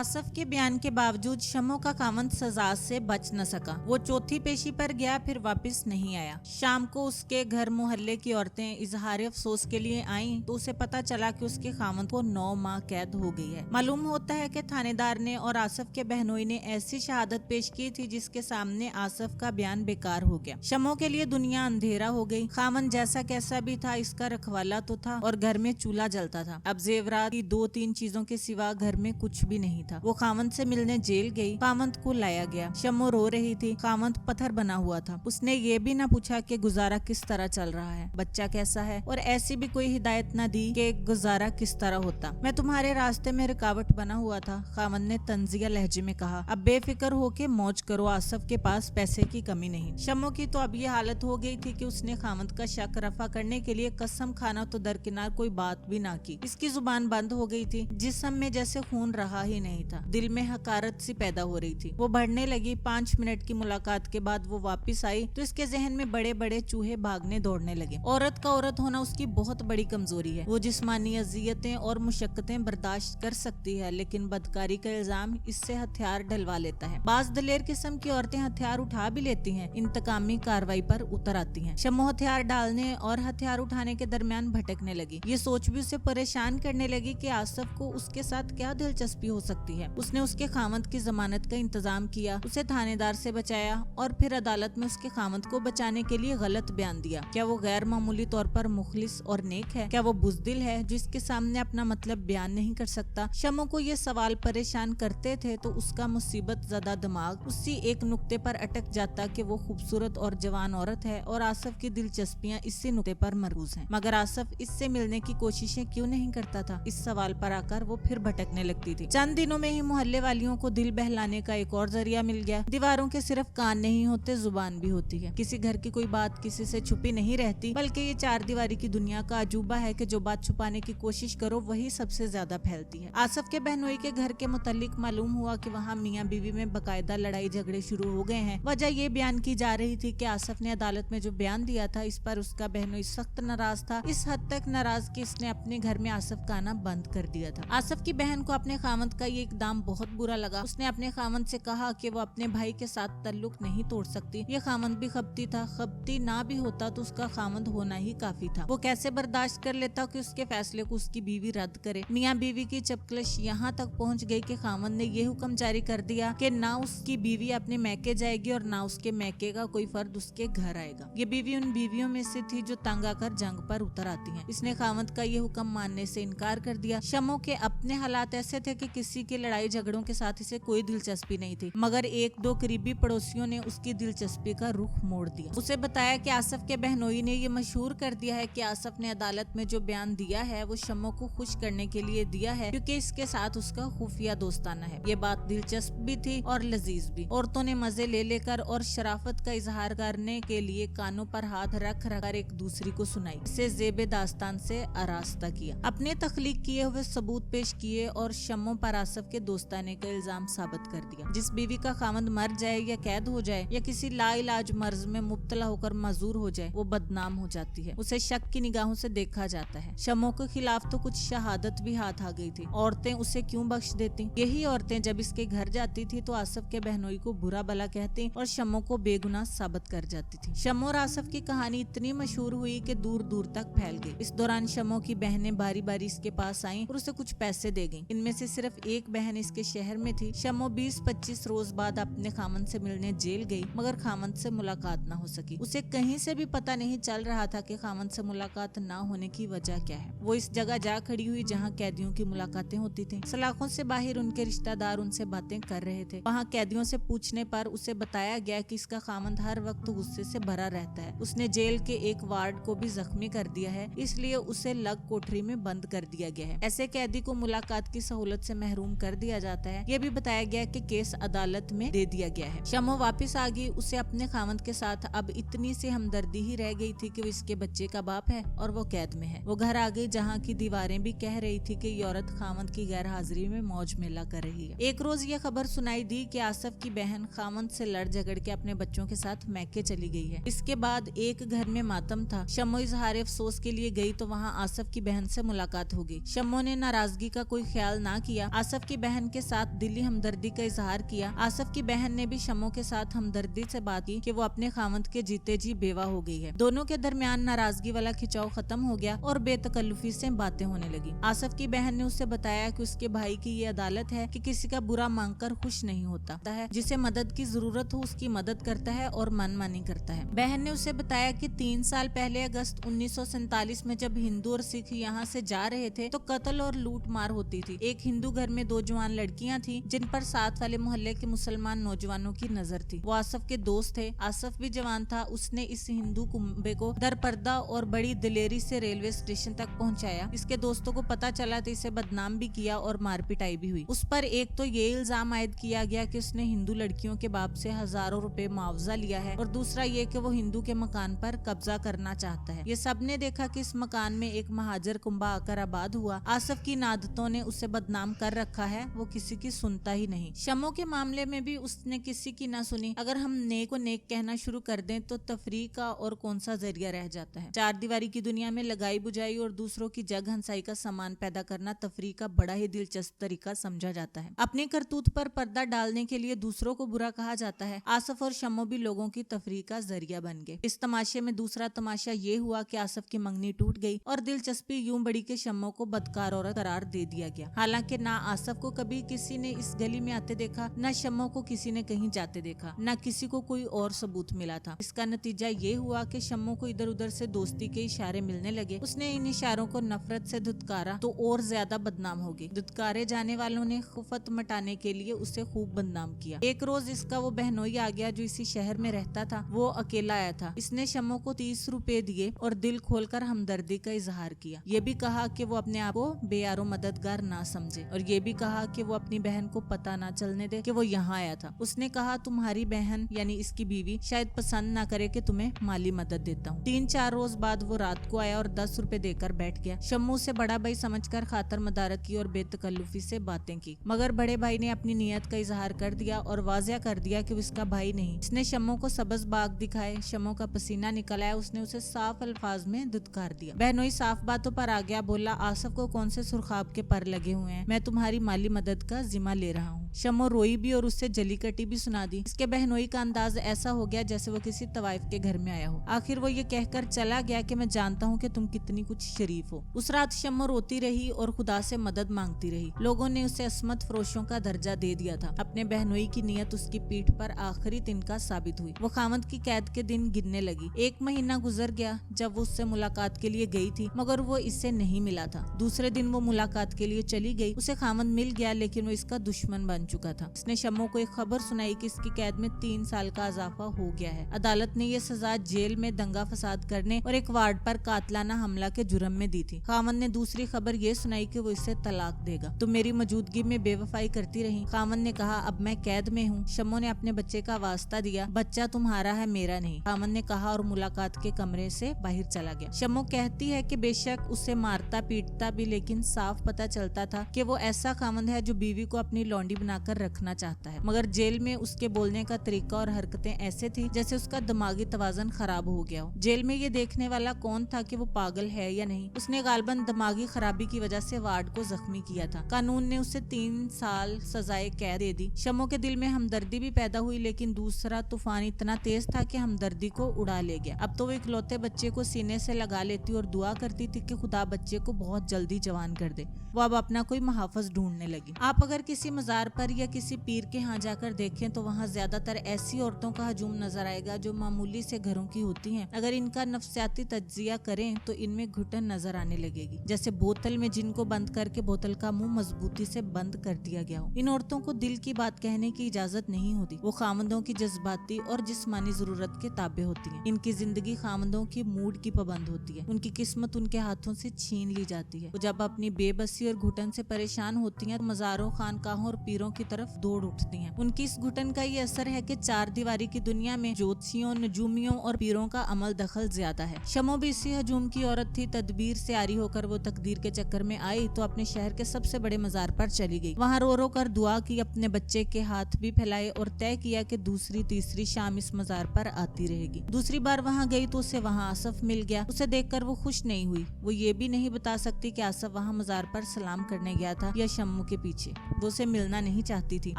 आसफ के बयान के बावजूद शम्मो का खामंद सजा से बच न सका। वो चौथी पेशी पर गया, फिर वापस नहीं आया। शाम को उसके घर मोहल्ले की औरतें इजहार अफसोस के लिए आईं तो उसे पता चला कि उसके खामंद को 9 माह कैद हो गई है। मालूम होता है कि थानेदार ने और आसफ के बहनोई ने ऐसी शहादत पेश की थी जिसके सामने आसफ का बयान बेकार हो गया। शम्मो के लिए दुनिया अंधेरा हो गई। खामंद जैसा कैसा भी था, इसका रखवाला तो था और घर में चूल्हा जलता था। अब जेवरात की 2-3 चीजों के सिवा घर में कुछ भी नहीं था। वो खामंद से मिलने जेल गई। खामंद को लाया गया। शम्मो रो रही थी। खामंद पत्थर बना हुआ था। उसने ये भी ना पूछा कि गुजारा किस तरह चल रहा है, बच्चा कैसा है, और ऐसी भी कोई हिदायत न दी कि गुजारा किस तरह होता। मैं तुम्हारे रास्ते में रुकावट बना हुआ था, खामंद ने तंजिया लहजे में कहा। अब बेफिक्र होके मौज करो, आसफ के पास पैसे की कमी नहीं। शम्मो की तो अब ये हालत हो गई थी कि उसने खामंद का शक रफा करने के लिए कसम खाना तो दरकिनार कोई बात भी ना की। इसकी जुबान बंद हो गई थी। जिस्म में जैसे खून रहा ही नहीं था। दिल में हकारत सी पैदा हो रही थी। वो बढ़ने लगी। 5 मिनट की मुलाकात के बाद वो वापस आई तो इसके जहन में बड़े बड़े चूहे भागने दौड़ने लगे। औरत का औरत होना उसकी बहुत बड़ी कमजोरी है। वो जिस्मानी अजियतें और मुशक्कतें बर्दाश्त कर सकती है, लेकिन बदकारी का इल्जाम इससे हथियार डलवा लेता है। बाज दलेर किस्म की औरतें हथियार उठा भी लेती हैं, इंतकामी कार्रवाई पर उतर आती हैं। शम्मो हथियार डालने और हथियार उठाने के दरमियान भटकने लगी। ये सोच भी उसे परेशान करने लगी कि आसफ को उसके साथ क्या दिलचस्पी हो सकती है। उसने उसके खामंद की जमानत का इंतजाम किया, उसे थानेदार से बचाया और फिर अदालत में उसके खामंद को बचाने के लिए गलत बयान दिया। क्या वो गैर मामूली तौर पर मुखलिस और नेक है? क्या वो बुज़दिल है जिसके सामने अपना मतलब बयान नहीं कर सकता? शम्मो को ये सवाल परेशान करते थे तो उसका मुसीबत ज़्यादा दिमाग उसी एक नुक्ते पर अटक जाता कि वो खूबसूरत और जवान औरत है और आसफ की दिलचस्पियां इसी नुक्ते पर मरकूज हैं। मगर आसफ इससे मिलने की कोशिशें क्यों नहीं करता था? इस सवाल पर आकर वो फिर भटकने लगती थी। चंद दिनों में ही मोहल्ले वालियों को दिल बहलाने का एक और जरिया मिल गया। दीवारों के सिर्फ कान नहीं होते, जुबान भी होती है। किसी घर की कोई बात किसी से छुपी नहीं रहती, बल्कि ये 4 दीवारी की दुनिया का अजूबा है कि जो बात छुपाने की कोशिश करो वही सबसे ज्यादा फैलती है। आसफ के बहनोई के घर के मुतालिक मालूम हुआ कि वहाँ मियाँ बीवी में बकायदा लड़ाई झगड़े शुरू हो गए हैं। वजह ये बयान की जा रही थी कि आसफ ने अदालत में जो बयान दिया था इस पर उसका बहनोई सख्त नाराज था। इस हद तक नाराज कि इसने अपने घर में आसफ का आना बंद कर दिया था। आसफ की बहन को अपने खामंद का ये इकदाम बहुत बुरा लगा। उसने अपने खामंद से कहा कि वो अपने भाई के साथ ताल्लुक नहीं तोड़ सकती। ये खामंद भी खपती था। खपती ना भी होता तो उसका खामंद होना ही काफी था। वो कैसे बर्दाश्त कर लेता कि उसके फैसले को उसकी बीवी रद्द करे। मियाँ बीवी की चपकलश यहाँ तक पहुँच गई कि खामंद ने ये हुक्म जारी कर दिया कि ना उसकी बीवी अपने मैके जाएगी और ना उसके मैके का कोई फर्द उसके घर आएगा। ये बीवी उन बीवियों में से थी जो तंग आकर जंग पर उतर आती हैं। इसने खामंद का ये हुक्म मानने से इनकार कर दिया। शम्मो के अपने हालात ऐसे थे कि किसी के लड़ाई झगड़ों के साथ इसे कोई दिलचस्पी नहीं थी, मगर 1-2 करीबी पड़ोसियों ने उसकी दिलचस्पी का रुख मोड़ दिया। उसे बताया कि आसफ के बहनोई ने ये मशहूर कर दिया है कि आसफ ने अदालत में जो बयान दिया है वो शम्मो को खुश करने के लिए दिया है, क्योंकि इसके साथ उसका खुफिया दोस्ताना है। ये बात दिलचस्प भी थी और लजीज भी। औरतों ने मजे ले लेकर और शराफत का इजहार करने के लिए कानों पर हाथ रख कर एक दूसरी को सुनाई। इसे ज़ेबे दास्तान से आरास्ता किया, अपने तख्लीक किए हुए सबूत पेश किए और शम्मो पर आसफ के दोस्ताने का इल्जाम साबित कर दिया। जिस बीवी का खामंद मर जाए या कैद हो जाए या किसी लाइलाज मर्ज में मुब्तला होकर माजूर हो जाए, वो बदनाम हो जाती है। उसे शक की निगाहों से देखा जाता है। शम्मो के खिलाफ तो कुछ शहादत भी हाथ आ गई थी। औरतें उसे क्यों बख्श देती? यही औरतें जब इसके घर जाती थी तो आसफ के बहनोई को बुरा भला कहती और शम्मो को बेगुनाह साबित कर जाती थी। शम्मो और आसफ की कहानी इतनी मशहूर हुई कि दूर दूर तक फैल गई। इस दौरान शम्मो की बहनें बारी बारी इसके पास आईं और उसे कुछ पैसे दे गईं। इनमें से सिर्फ एक बहन इसके शहर में थी। शम्मो 20-25 रोज बाद अपने खामंद से मिलने जेल गई, मगर खामंद से मुलाकात न हो सकी। उसे कहीं से भी पता नहीं चल रहा था कि खामंद से मुलाकात न होने की वजह क्या है। वो इस जगह जा खड़ी हुई जहाँ कैदियों की मुलाकातें होती थी। सलाखों से बाहर उनके रिश्तेदार उनसे बातें कर रहे थे। वहाँ कैदियों से पूछने पर उसे बताया गया कि इसका खामंद हर वक्त गुस्से से भरा रहता है। उसने जेल के एक वार्ड को भी जख्मी कर दिया है, इसलिए उसे लग कोठरी में बंद कर दिया गया है। ऐसे कैदी को मुलाकात की सहूलत से महरूम कर दिया जाता है। ये भी बताया गया कि केस अदालत में दे दिया गया है। शम्मो वापस आ गई। उसे अपने खामंद के साथ अब इतनी सी हमदर्दी ही रह गई थी कि वो इसके बच्चे का बाप है और वो कैद में है। वो घर आ गई जहाँ की दीवारें भी कह रही थी कि ये औरत खामंद की गैर हाजिरी में मौज मेला कर रही है। एक रोज ये खबर सुनाई दी कि आसफ की बहन खामंद से लड़ झगड़ के अपने बच्चों के साथ मैके चली गई है। इसके बाद एक घर में मातम था। शम्मो इजहार अफसोस के लिए गई तो वहाँ आसफ की बहन से मुलाकात हो गई। शम्मो ने नाराजगी का कोई ख्याल ना किया। आसफ की बहन के साथ दिली हमदर्दी का इजहार किया। आसफ की बहन ने भी शम्मो के साथ हमदर्दी से बात की कि वो अपने खामद के जीते जी बेवा हो गई है। दोनों के दरमियान नाराजगी वाला खिंचाव खत्म हो गया और बेतकल्लुफी से बातें होने लगी। आसफ की बहन ने उससे बताया कि उसके भाई की ये अदालत है कि किसी का बुरा मांगकर खुश नहीं होता है, जिसे मदद की जरूरत हो उसकी मदद करता है और मनमानी करता है। बहन ने उसे बताया कि 3 साल पहले अगस्त 1947 में जब हिंदू और सिख यहाँ से जा रहे थे तो कत्ल और लूट मार होती थी। एक हिंदू घर में 2 जवान लड़कियां थी जिन पर साथ वाले मोहल्ले के मुसलमान नौजवानों की नजर थी। वो आसफ के दोस्त थे। आसफ भी जवान था। उसने इस हिंदू कुंबे को दरपर्दा और बड़ी दिलेरी से रेलवे स्टेशन तक पहुंचाया। इसके दोस्तों को पता चला तो इसे बदनाम भी किया और मार पिटाई भी हुई। उस पर एक तो ये इल्जाम आयद किया गया कि उसने हिंदू लड़कियों के बाप से हजारों रुपए मुआवजा लिया है और दूसरा ये कि वो हिंदू के मकान पर कब्जा करना चाहता है। ये सबने देखा कि इस मकान में एक महाजर कुंबा आकर आबाद हुआ। आसफ की नादतों ने उसे बदनाम कर रखा है। वो किसी की सुनता ही नहीं। शम्मो के मामले में भी उसने किसी की ना सुनी। अगर हम नेक को नेक कहना शुरू कर दें तो तफरीक का और कौन सा जरिया रह जाता है। 4 दीवारी की दुनिया में लगाई बुझाई और दूसरों की जग हंसाई का सामान पैदा करना तफरीक का बड़ा ही दिलचस्प तरीका समझा जाता है। अपनी करतूत पर पर्दा डालने के लिए दूसरों को बुरा कहा जाता है। आसफ और शम्मो भी लोगों की तफरीक का जरिया बन गए। इस तमाशे में दूसरा तमाशा ये हुआ कि आसफ की मंगनी टूट गई और दिलचस्पी यूं बढ़ी कि शम्मो को बदकार औरत करार दे दिया गया। हालांकि ना आसफ को कभी किसी ने इस गली में आते देखा, न शम्मो को किसी ने कहीं जाते देखा, न किसी को कोई और सबूत मिला था। इसका नतीजा ये हुआ कि शम्मो को इधर उधर से दोस्ती के इशारे मिलने लगे। उसने इन इशारों को नफरत से धुतकारा तो और ज्यादा बदनाम हो गई। धुतकारे जाने वालों ने खुफत मटाने के लिए उसे खूब बदनाम किया। एक रोज इसका वो बहनोई आ गया जो इसी शहर में रहता था। वो अकेला आया था। इसने शम्मो को 30 रुपए दिए और दिल खोलकर हमदर्दी का इजहार किया। ये भी कहा कि वो अपने आप को बेयारो मददगार ना समझे और ये भी कहा कि वो अपनी बहन को पता ना चलने दे कि वो यहाँ आया था। उसने कहा तुम्हारी बहन यानी इसकी बीवी शायद पसंद ना करे कि तुम्हें माली मदद देता हूँ। 3-4 रोज बाद वो रात को आया और 10 रुपए देकर बैठ गया। शम्मू से बड़ा भाई समझकर खातर मदारत की और बेतकल्लुफी से बातें की, मगर बड़े भाई ने अपनी नीयत का इजहार कर दिया और वाजिया कर दिया कि वो इसका भाई नहीं। इसने शम्मू को सब्ज बाग दिखाए। शम्मू का पसीना निकल आया। उसने उसे साफ अल्फाज में धुतकार दिया। बहनोई साफ बातों पर आ गया। बोला आसफ को कौन से सुरखाब के पर लगे हुए हैं, मैं तुम्हारी माली मदद का जिम्मा ले रहा हूँ। शम्मू रोई भी और उससे जली कटी भी सुना दी। इसके बहनोई का अंदाज ऐसा हो गया जैसे वो किसी तवाइफ के घर में आया हो। आखिर वो ये कहकर चला गया कि मैं जानता हूँ कि तुम कितनी कुछ शरीफ हो। उस रात शम्मू रोती रही और खुदा से मदद मांगती रही। लोगों ने उसे असमत फरोशों का दर्जा दे दिया था। अपने बहनोई की नीयत उसकी पीठ पर आखिरी तिनका साबित हुई। वो खामद की कैद के दिन गिनने लगी। 1 महीना गुजर गया जब वो उससे मुलाकात के लिए गई थी, मगर वो इससे नहीं मिला था। दूसरे दिन वो मुलाकात के लिए चली गई। उसे खामद मिल गया लेकिन वो इसका दुश्मन बन चुका था। इसने शम्मू को एक खबर सुनाई कि इसकी कैद में 3 साल का इजाफा हो गया है। अदालत ने ये सजा जेल में दंगा फसाद करने और एक वार्ड पर कातलाना हमला के जुर्म में दी थी। खामद ने दूसरी खबर ये सुनाई कि वो इसे तलाक देगा। तुम मेरी मौजूदगी में बेवफाई करती रही। खामद ने कहा अब मैं कैद में हूँ। शम्मू ने अपने बच्चे का वास्ता दिया, बच्चा तुम्हारा है मेरा नहीं। खामद ने कहा और मुलाकात के कमरे से बाहर चला गया। शम्मू कहती है कि बेशक उसे मारता पीटता भी, लेकिन साफ पता चलता था कि वो ऐसा खामद है जो बीवी को अपनी लौंडी बनाकर रखना चाहता है। मगर जेल में उसके बोलने का तरीका और हरकतें ऐसे थी जैसे उसका दिमागी तवाज़ुन खराब हो गया हो। जेल में ये देखने वाला कौन था कि वो पागल है या नहीं। उसने गालबन दिमागी खराबी की वजह से वार्ड को जख्मी किया था। कानून ने उसे 3 साल सजाए कैद दे दी। शम्मू के दिल में हमदर्दी भी पैदा हुई, लेकिन दूसरा तूफान इतना तेज था कि हमदर्दी को उड़ा ले गया। अब तो वो इकलौते बच्चे को सीने से लगा लेती और दुआ करती थी कि खुदा बच्चे को बहुत जल्दी जवान कर दे। वो अब अपना कोई मुहाफिज ढूंढने लगी। आप अगर किसी मजार पर या किसी पीर के यहाँ जाकर देखें तो वहाँ ज्यादातर ऐसी औरतों का हजूम नजर आएगा जो मामूली से घरों की होती हैं। अगर इनका नफ्सियाती तज्जिया करें तो इनमें घुटन नजर आने लगेगी, जैसे बोतल में जिनको बंद करके बोतल का मुंह मजबूती से बंद कर दिया गया हो। इन औरतों को दिल की बात कहने की इजाजत नहीं होती। वो खामदों की जज्बाती और जिस्मानी जरूरत के ताबे होती हैं। इनकी जिंदगी खामदों की मूड की पाबंद होती है। उनकी किस्मत उनके हाथों से छीन ली जाती है। वो जब अपनी बेबसी और घुटन से परेशान होती हैं तो मजारों, खानकाहों और पीरों की तरफ दौड़ उठती हैं। उनकी इस घुटन का ये असर है कि चार दीवारी की दुनिया में ज्योतिषियों, नजूमियों और पीरों का अमल दखल ज्यादा है। शमो भी इसी हजूम की औरत थी। तदबीर से आरी होकर वो तकदीर के चक्कर में आई तो अपने शहर के सबसे बड़े मजार पर चली गई। वहाँ रो रो कर दुआ की, अपने बच्चे के हाथ भी फैलाए और तय किया कि दूसरी तीसरी शाम इस मजार पर आती रहेगी। दूसरी बार वहाँ गई तो उसे वहाँ आसफ मिल गया। उसे देखकर वो खुश नहीं हुई। वो ये भी नहीं बता सकती कि आसफ वहाँ मजार पर सलाम करने गया था या शम्मू के पीछे। वो उसे मिलना नहीं चाहती थी।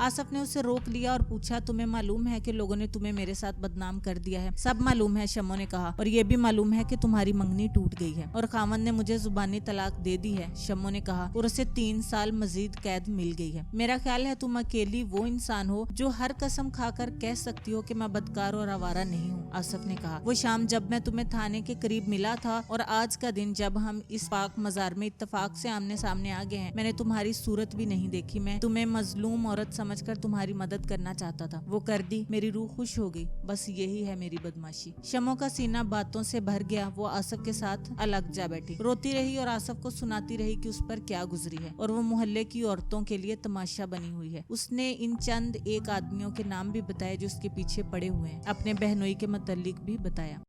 आसफ ने उसे रोक लिया और पूछा, तुम्हें मालूम है कि लोगों ने तुम्हें मेरे साथ बदनाम कर दिया है? सब मालूम है, शम्मू ने कहा, और ये भी मालूम है कि तुम्हारी मंगनी टूट गई है और खामन ने मुझे जुबानी तलाक दे दी है, शम्मू ने कहा, और उसे 3 साल मजीद कैद मिल गई है। मेरा ख्याल है तुम अकेली वो इंसान हो जो हर कसम खाकर कह सकती हो कि मैं बदकार और आवारा नहीं हूँ, आसफ ने कहा। वो शाम जब मैं तुम्हें थाने के करीब मिला था और आज का दिन जब हम इस पाक मजार में इत्तेफाक से आमने सामने आ गए हैं, मैंने तुम्हारी सूरत भी नहीं देखी। मैं तुम्हें मजलूम औरत समझकर तुम्हारी मदद करना चाहता था, वो कर दी, मेरी रूह खुश हो गई। बस यही है मेरी बदमाशी। शमो का सीना बातों से भर गया। वो आसफ के साथ अलग जा बैठी, रोती रही और आसफ को सुनाती रही कि उस पर क्या गुजरी है और वो मोहल्ले की औरतों के लिए तमाशा बनी हुई है। उसने इन चंद एक आदमियों के नाम भी बताए जो उसके पीछे पड़े हुए हैं। अपने बहनोई के मुतल्लिक भी बताया।